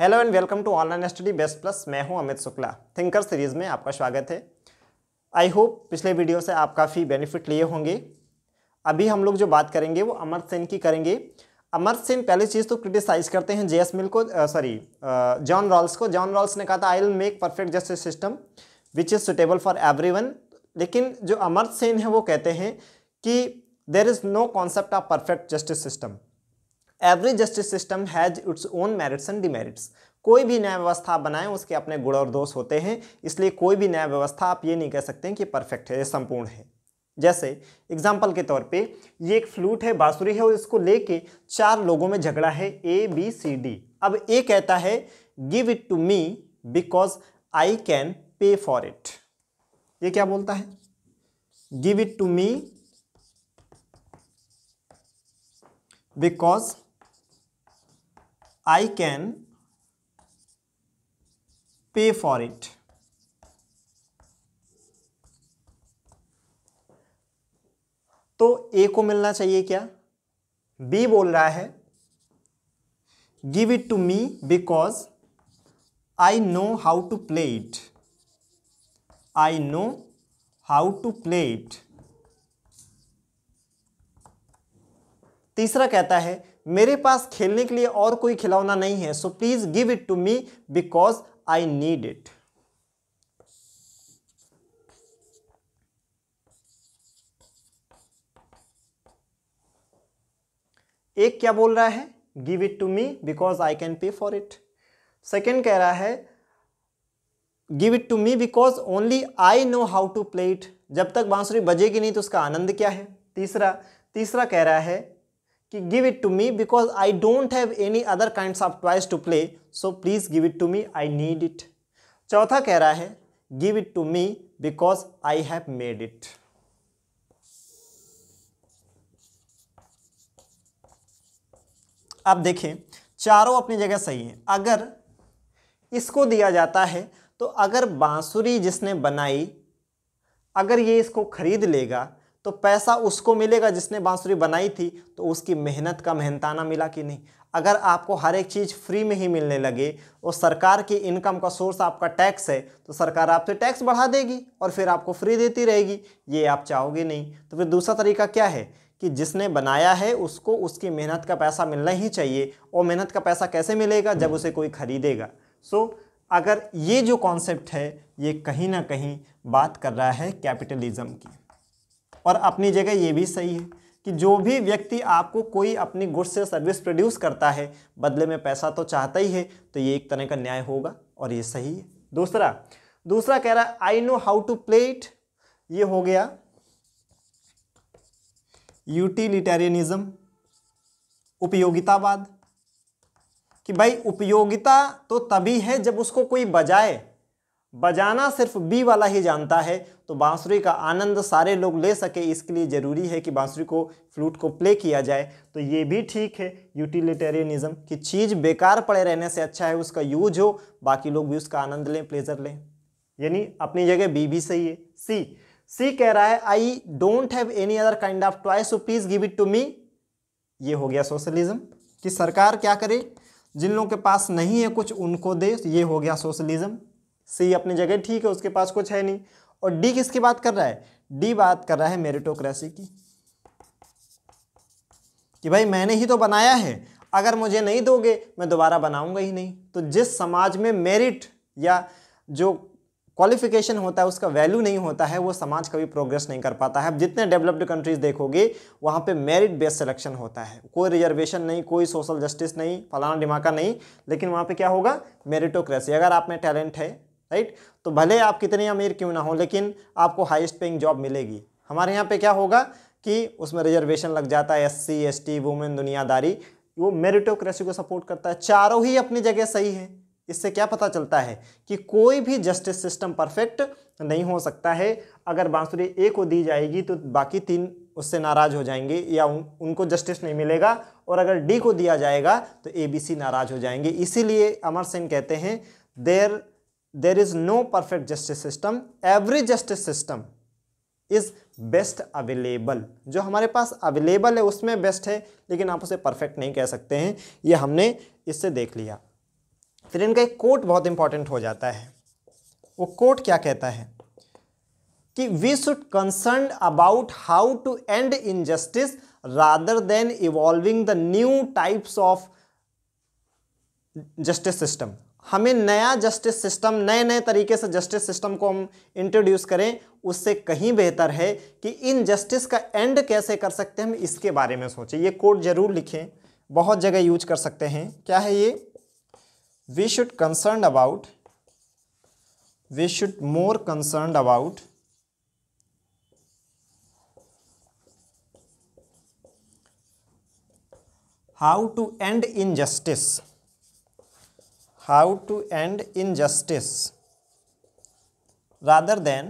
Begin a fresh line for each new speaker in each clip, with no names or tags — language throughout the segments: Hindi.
Hello and welcome to online study best plus. मैं हूं अमित शुक्ला। थिंकर सीरीज़ में आपका स्वागत है। आई होप पिछले वीडियो से आप काफ़ी बेनिफिट लिए होंगे। अभी हम लोग जो बात करेंगे वो अमर्त्य सेन की करेंगे। अमर्त्य सेन पहली चीज़ तो क्रिटिसाइज करते हैं जेएस मिल को, जॉन रॉल्स को। जॉन रॉल्स ने कहा था I will make perfect justice system which is suitable for everyone. लेकिन जो अमर्त्य सेन है वो कहते हैं कि there is no concept of perfect justice system. Every justice system has its own merits and demerits. कोई भी न्याय व्यवस्था आप बनाएं उसके अपने गुण और दोष होते हैं, इसलिए कोई भी न्याय व्यवस्था आप ये नहीं कह सकते हैं कि परफेक्ट है, संपूर्ण है। जैसे एग्जाम्पल के तौर पे ये एक फ्लूट है, बांसुरी है और इसको लेके 4 लोगों में झगड़ा है ABCD। अब ए कहता है give it to me because I can pay for it. ये क्या बोलता है? Give it to me because I can pay for it। तो A को मिलना चाहिए क्या? B बोल रहा है give it to me because I know how to play it। I know how to play it। तीसरा कहता है मेरे पास खेलने के लिए और कोई खिलौना नहीं है, so please give it to me because I need it. एक क्या बोल रहा है? Give it to me because I can pay for इट। सेकेंड कह रहा है give it to me because only I know how to play it. जब तक बांसुरी बजेगी नहीं तो उसका आनंद क्या है? तीसरा कह रहा है कि give it to me because I don't have any other kinds of toys to play, so please give it to me, I need it. चौथा कह रहा है give it to me because I have made it. अब देखें चारों अपनी जगह सही हैं। अगर इसको दिया जाता है तो अगर बांसुरी जिसने बनाई अगर ये इसको खरीद लेगा तो पैसा उसको मिलेगा जिसने बांसुरी बनाई थी, तो उसकी मेहनत का मेहनताना मिला कि नहीं? अगर आपको हर एक चीज़ फ्री में ही मिलने लगे और सरकार की इनकम का सोर्स आपका टैक्स है, तो सरकार आपसे टैक्स बढ़ा देगी और फिर आपको फ्री देती रहेगी। ये आप चाहोगे नहीं। तो फिर दूसरा तरीका क्या है कि जिसने बनाया है उसको उसकी मेहनत का पैसा मिलना ही चाहिए। और मेहनत का पैसा कैसे मिलेगा? जब उसे कोई खरीदेगा। अगर ये जो कॉन्सेप्ट है ये कहीं ना कहीं बात कर रहा है कैपिटलिज्म की। और अपनी जगह ये भी सही है कि जो भी व्यक्ति आपको कोई अपनी गुड्स से सर्विस प्रोड्यूस करता है बदले में पैसा तो चाहता ही है, तो ये एक तरह का न्याय होगा और ये सही है। दूसरा कह रहा है I know how to play it. ये हो गया यूटिलिटेरियनिज्म, उपयोगितावाद, कि भाई उपयोगिता तो तभी है जब उसको कोई बजाए। बजाना सिर्फ बी वाला ही जानता है, तो बांसुरी का आनंद सारे लोग ले सके, इसके लिए ज़रूरी है कि बांसुरी को, फ्लूट को प्ले किया जाए। तो ये भी ठीक है यूटिलिटेरियनिज्म, कि चीज़ बेकार पड़े रहने से अच्छा है उसका यूज हो, बाकी लोग भी उसका आनंद लें, प्लेजर लें। यानी अपनी जगह बी भी सही है। सी कह रहा है I don't have any other kind of toy, so please give it to me. ये हो गया सोशलिज्म, कि सरकार क्या करे, जिन लोगों के पास नहीं है कुछ उनको दे। ये हो गया सोशलिज्म। सी अपनी जगह ठीक है, उसके पास कुछ है नहीं। और डी किसकी बात कर रहा है? डी बात कर रहा है मेरिटोक्रेसी की, कि भाई मैंने ही तो बनाया है, अगर मुझे नहीं दोगे मैं दोबारा बनाऊंगा ही नहीं। तो जिस समाज में मेरिट या जो क्वालिफिकेशन होता है उसका वैल्यू नहीं होता है, वो समाज कभी प्रोग्रेस नहीं कर पाता है। अब जितने डेवलप्ड कंट्रीज देखोगे वहाँ पे मेरिट बेस्ड सिलेक्शन होता है, कोई रिजर्वेशन नहीं, कोई सोशल जस्टिस नहीं, फलाना डिमाका नहीं, लेकिन वहाँ पे क्या होगा? मेरिटोक्रेसी। अगर आप में टैलेंट है, राइट, तो भले आप कितने अमीर क्यों ना हो लेकिन आपको हाईएस्ट पेइंग जॉब मिलेगी। हमारे यहाँ पे क्या होगा कि उसमें रिजर्वेशन लग जाता है, SC ST वुमेन दुनियादारी, वो मेरिटोक्रेसी को सपोर्ट करता है। चारों ही अपनी जगह सही है। इससे क्या पता चलता है कि कोई भी जस्टिस सिस्टम परफेक्ट नहीं हो सकता है। अगर बांसुरी ए को दी जाएगी तो बाकी 3 उससे नाराज हो जाएंगे या उनको जस्टिस नहीं मिलेगा, और अगर डी को दिया जाएगा तो ABC नाराज हो जाएंगे। इसीलिए अमर्त्य सेन कहते हैं there is no perfect justice system, every justice system is best available. जो हमारे पास अवेलेबल है उसमें बेस्ट है, लेकिन आप उसे परफेक्ट नहीं कह सकते हैं। ये हमने इससे देख लिया। फिर इनका एक कोट बहुत इंपॉर्टेंट हो जाता है। वो कोट क्या कहता है कि we should concern about how to end injustice rather than evolving the new types of justice system. हमें नया जस्टिस सिस्टम, नए नए तरीके से जस्टिस सिस्टम को हम इंट्रोड्यूस करें, उससे कहीं बेहतर है कि इन जस्टिस का एंड कैसे कर सकते हैं हम इसके बारे में सोचें। ये कोट जरूर लिखें, बहुत जगह यूज कर सकते हैं। क्या है ये? We should concern about, we should more concern about how to end injustice, how to end injustice rather than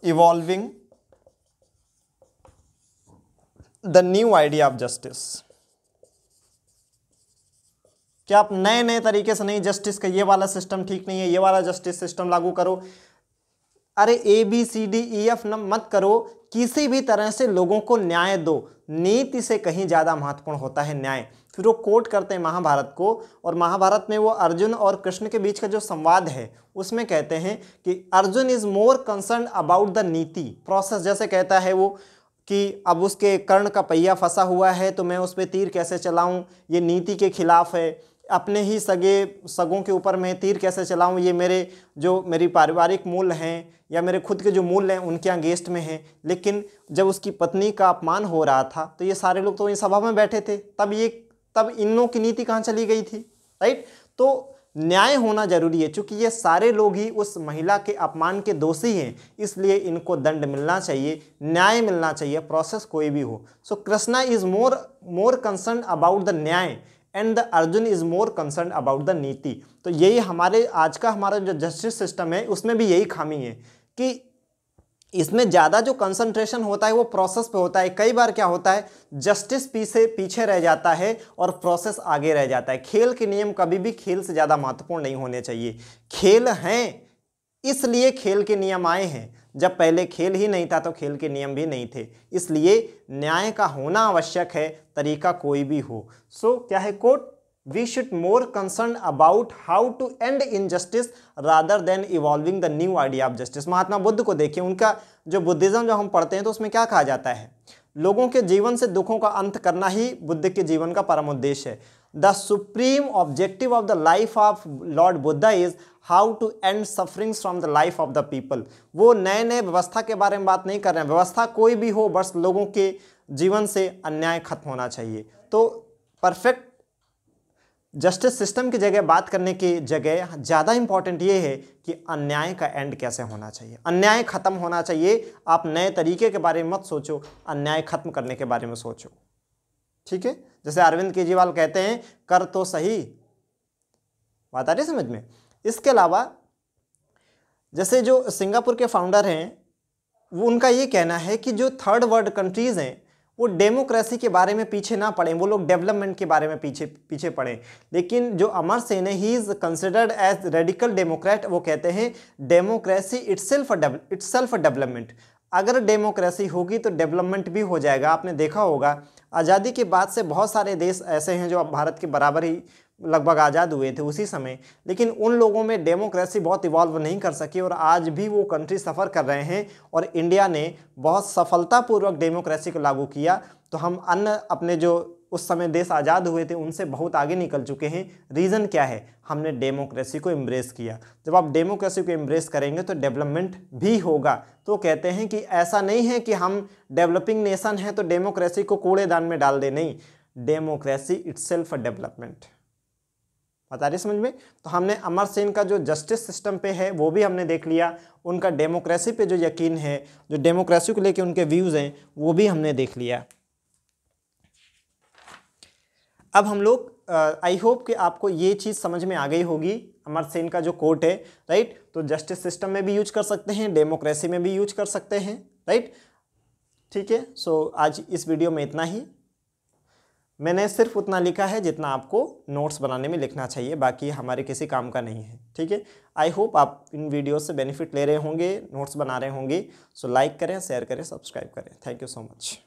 evolving the new idea of justice। क्या आप नए नए तरीके से नहीं, जस्टिस का ये वाला सिस्टम ठीक नहीं है, ये वाला जस्टिस सिस्टम लागू करो, अरे ABCDEF मत करो, किसी भी तरह से लोगों को न्याय दो। नीति से कहीं ज़्यादा महत्वपूर्ण होता है न्याय। फिर वो कोट करते हैं महाभारत को, और महाभारत में वो अर्जुन और कृष्ण के बीच का जो संवाद है उसमें कहते हैं कि Arjun is more concern about the नीति प्रोसेस। जैसे कहता है वो कि अब उसके कर्ण का पहिया फंसा हुआ है तो मैं उस पर तीर कैसे चलाऊं, ये नीति के खिलाफ है। अपने ही सगों के ऊपर मैं तीर कैसे चलाऊं, ये मेरी पारिवारिक मूल्य हैं या मेरे खुद के जो मूल्य हैं उनके अगेंस्ट में हैं। लेकिन जब उसकी पत्नी का अपमान हो रहा था तो ये सारे लोग तो इस सभा में बैठे थे, तब इन लोगों की नीति कहाँ चली गई थी, राइट। तो न्याय होना जरूरी है, क्योंकि ये सारे लोग ही उस महिला के अपमान के दोषी हैं, इसलिए इनको दंड मिलना चाहिए, न्याय मिलना चाहिए, प्रोसेस कोई भी हो। So Krishna is more concern about the न्याय and the Arjun is more concern about the नीति। तो यही हमारा जो जस्टिस सिस्टम है उसमें भी यही खामी है कि इसमें ज़्यादा जो कंसंट्रेशन होता है वो प्रोसेस पे होता है। कई बार क्या होता है, जस्टिस पीछे रह जाता है और प्रोसेस आगे रह जाता है। खेल के नियम कभी भी खेल से ज़्यादा महत्वपूर्ण नहीं होने चाहिए। खेल हैं इसलिए खेल के नियम आए हैं, जब पहले खेल ही नहीं था तो खेल के नियम भी नहीं थे। इसलिए न्याय का होना आवश्यक है, तरीका कोई भी हो। सो क्या है coat? We should more concerned about how to end injustice rather than evolving the new idea of justice। Mahatma Buddha को देखिए, उनका जो बुद्धिज्म जो हम पढ़ते हैं तो उसमें क्या कहा जाता है, लोगों के जीवन से दुखों का अंत करना ही बुद्ध के जीवन का परम उद्देश्य है। The supreme objective of the life of Lord Buddha is how to end sufferings from the life of the people. वो नए नए व्यवस्था के बारे में बात नहीं कर रहे हैं, व्यवस्था कोई भी हो, बस लोगों के जीवन से अन्याय खत्म होना चाहिए। तो परफेक्ट जस्टिस सिस्टम की जगह बात करने की जगह ज़्यादा इंपॉर्टेंट ये है कि अन्याय का एंड कैसे होना चाहिए, अन्याय खत्म होना चाहिए। आप नए तरीके के बारे में मत सोचो, अन्याय खत्म करने के बारे में सोचो, ठीक है। जैसे अरविंद केजरीवाल कहते हैं, कर तो सही, बात आ रही समझ में। इसके अलावा जैसे जो सिंगापुर के फाउंडर हैं, वो उनका ये कहना है कि जो थर्ड वर्ल्ड कंट्रीज़ हैं वो डेमोक्रेसी के बारे में पीछे ना पड़ें, वो लोग डेवलपमेंट के बारे में पीछे पड़ें। लेकिन जो अमर सेन है, he is considered as radical democrat, वो कहते हैं डेमोक्रेसी इटसेल्फ डेवलपमेंट। अगर डेमोक्रेसी होगी तो डेवलपमेंट भी हो जाएगा। आपने देखा होगा आज़ादी के बाद से बहुत सारे देश ऐसे हैं जो अब भारत के बराबर ही लगभग आज़ाद हुए थे उसी समय, लेकिन उन लोगों में डेमोक्रेसी बहुत इवॉल्व नहीं कर सकी और आज भी वो कंट्री सफ़र कर रहे हैं। और इंडिया ने बहुत सफलतापूर्वक डेमोक्रेसी को लागू किया। तो हम अन्य अपने जो उस समय देश आज़ाद हुए थे उनसे बहुत आगे निकल चुके हैं। रीज़न क्या है? हमने डेमोक्रेसी को एम्ब्रेस किया। जब आप डेमोक्रेसी को एम्ब्रेस करेंगे तो डेवलपमेंट भी होगा। तो कहते हैं कि ऐसा नहीं है कि हम डेवलपिंग नेशन हैं तो डेमोक्रेसी को कूड़ेदान में डाल दें, नहीं, डेमोक्रेसी इटसेल्फ डेवलपमेंट। बता रही समझ में। तो हमने अमर सेन का जो जस्टिस सिस्टम पे है वो भी हमने देख लिया, उनका डेमोक्रेसी पे जो यकीन है, जो डेमोक्रेसी को लेके उनके व्यूज़ हैं, वो भी हमने देख लिया। अब हम लोग आई होप कि आपको ये चीज़ समझ में आ गई होगी, अमर सेन का जो कोट है, राइट। तो जस्टिस सिस्टम में भी यूज कर सकते हैं, डेमोक्रेसी में भी यूज कर सकते हैं, राइट, ठीक है। सो आज इस वीडियो में इतना ही। मैंने सिर्फ उतना लिखा है जितना आपको नोट्स बनाने में लिखना चाहिए, बाकी हमारे किसी काम का नहीं है, ठीक है। आई होप आप इन वीडियो से बेनिफिट ले रहे होंगे, नोट्स बना रहे होंगे। सो लाइक करें, शेयर करें, सब्सक्राइब करें। Thank you so much.